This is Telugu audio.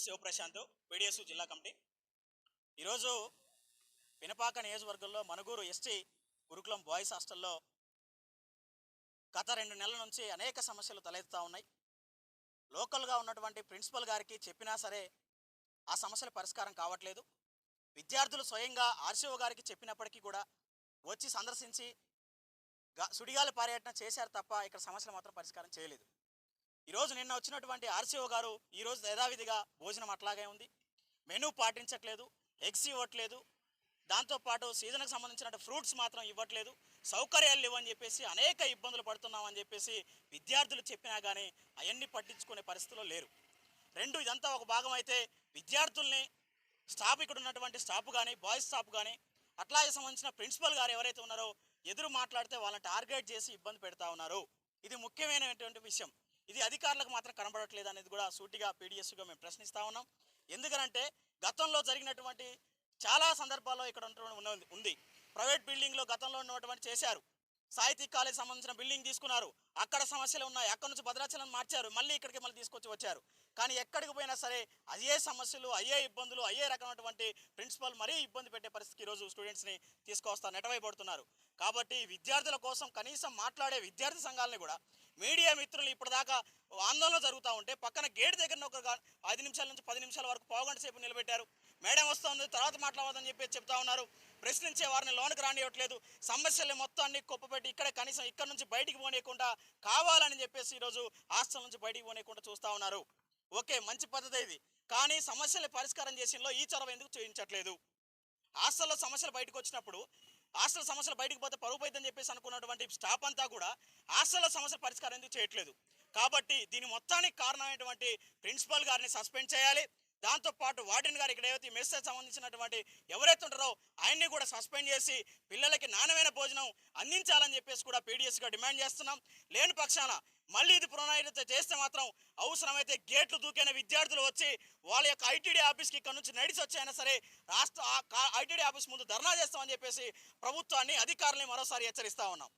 శివప్రశాంత్, పీడిఎస్ జిల్లా కమిటీ. ఈరోజు పినపాక నియోజకవర్గంలో మనుగూరు ఎస్టీ గురుకులం బాయ్స్ హాస్టల్లో గత 2 నెలల నుంచి అనేక సమస్యలు తలెత్తుతూ ఉన్నాయి. లోకల్గా ఉన్నటువంటి ప్రిన్సిపల్ గారికి చెప్పినా సరే ఆ సమస్యల పరిష్కారం కావట్లేదు. విద్యార్థులు స్వయంగా ఆర్సీఓ గారికి చెప్పినప్పటికీ కూడా వచ్చి సందర్శించి సుడిగాలి పర్యటన చేశారు తప్ప ఇక్కడ సమస్యలు మాత్రం పరిష్కారం చేయలేదు. ఈరోజు నిన్న వచ్చినటువంటి ఆర్సీఓ గారు ఈరోజు యథావిధిగా భోజనం అట్లాగే ఉంది, మెనూ పాటించట్లేదు, ఎగ్స్ ఇవ్వట్లేదు, దాంతోపాటు సీజన్కి సంబంధించిన ఫ్రూట్స్ మాత్రం ఇవ్వట్లేదు, సౌకర్యాలు ఇవ్వని చెప్పేసి అనేక ఇబ్బందులు పడుతున్నామని చెప్పేసి విద్యార్థులు చెప్పినా కానీ అవన్నీ పట్టించుకునే పరిస్థితిలో లేరు. ఇదంతా ఒక భాగం అయితే విద్యార్థుల్ని స్టాఫ్ ఇక్కడ ఉన్నటువంటి స్టాఫ్ కానీ బాయ్స్ స్టాఫ్ కానీ అట్లాగే సంబంధించిన ప్రిన్సిపల్ గారు ఎవరైతే ఉన్నారో ఎదురు మాట్లాడితే వాళ్ళని టార్గెట్ చేసి ఇబ్బంది పెడతా ఉన్నారు. ఇది ముఖ్యమైనటువంటి విషయం. ఇది అధికారులకు మాత్రం కనబడట్లేదు అనేది కూడా సూటిగా పీడిఎస్గా మేము ప్రశ్నిస్తూ ఉన్నాం. ఎందుకనంటే గతంలో జరిగినటువంటి చాలా సందర్భాల్లో ఇక్కడ ఉంది. ప్రైవేట్ బిల్డింగ్లో గతంలో ఉన్నటువంటి చేశారు. సాహితీ కాలేజ్ సంబంధించిన బిల్డింగ్ తీసుకున్నారు, అక్కడ సమస్యలు ఉన్నాయి, అక్కడ నుంచి భద్రాచలం మార్చారు, మళ్ళీ ఇక్కడికి తీసుకొచ్చి వచ్చారు. కానీ ఎక్కడికి పోయినా సరే అయ్యే సమస్యలు, అయ్యే ఇబ్బందులు, అయ్యే రకమైనటువంటి ప్రిన్సిపల్ మరీ ఇబ్బంది పెట్టే పరిస్థితికి ఈరోజు స్టూడెంట్స్ని తీసుకొస్తా నెటవైపడుతున్నారు. కాబట్టి విద్యార్థుల కోసం కనీసం మాట్లాడే విద్యార్థి సంఘాలని కూడా మీడియా మిత్రులు ఇప్పటిదాకా ఆందోళన జరుగుతూ ఉంటే పక్కన గేట్ దగ్గర ఒక 5 నిమిషాల నుంచి 10 నిమిషాల వరకు పావుగంట సేపు నిలబెట్టారు. మేడం వస్తుంది, తర్వాత మాట్లాడదని చెప్పి చెప్తా ఉన్నారు. ప్రశ్నించే వారిని లోనికి రానివ్వట్లేదు. సమస్యలు మొత్తాన్ని కుప్పపెట్టి కనీసం ఇక్కడ నుంచి బయటికి పోనీయకుండా కావాలని చెప్పేసి ఈరోజు హాస్టల్ నుంచి బయటికి పోనీయకుండా చూస్తూ ఉన్నారు. ఓకే, మంచి పద్ధతి ఇది. కానీ సమస్యలు పరిష్కారం చేసినలో ఈ చొరవ ఎందుకు చేయించట్లేదు? హాస్టల్లో సమస్యలు బయటకు వచ్చినప్పుడు హాస్టల్ సమస్యలు బయటకు పోతే పరువు పోయిద్దని చెప్పేసి అనుకున్నటువంటి స్టాఫ్ అంతా కూడా హాస్టల్లో సమస్యల పరిష్కారం ఎందుకు చేయట్లేదు? కాబట్టి దీని మొత్తానికి కారణమైనటువంటి ప్రిన్సిపల్ గారిని సస్పెండ్ చేయాలి. దాంతోపాటు వార్డెన్ గారు ఇక్కడ ఏవైతే మెస్సేజ్ సంబంధించినటువంటి ఎవరైతే ఉంటారో ఆయన్ని కూడా సస్పెండ్ చేసి పిల్లలకి నాణ్యమైన భోజనం అందించాలని చెప్పేసి కూడా పీడిఎస్గా డిమాండ్ చేస్తున్నాం. లేని పక్షాన మళ్ళీ ఇది పునరావృతం చేస్తే మాత్రం అవసరమైతే గేట్లు దూకైన విద్యార్థులు వచ్చి వాళ్ళ యొక్క ఐటీడీ ఆఫీస్కి ఇక్కడ నుంచి నడిచి వచ్చైనా సరే రాష్ట్ర ఐటీడీ ఆఫీస్ ముందు ధర్నా చేస్తామని చెప్పేసి ప్రభుత్వాన్ని, అధికారులని మరోసారి హెచ్చరిస్తా ఉన్నాం.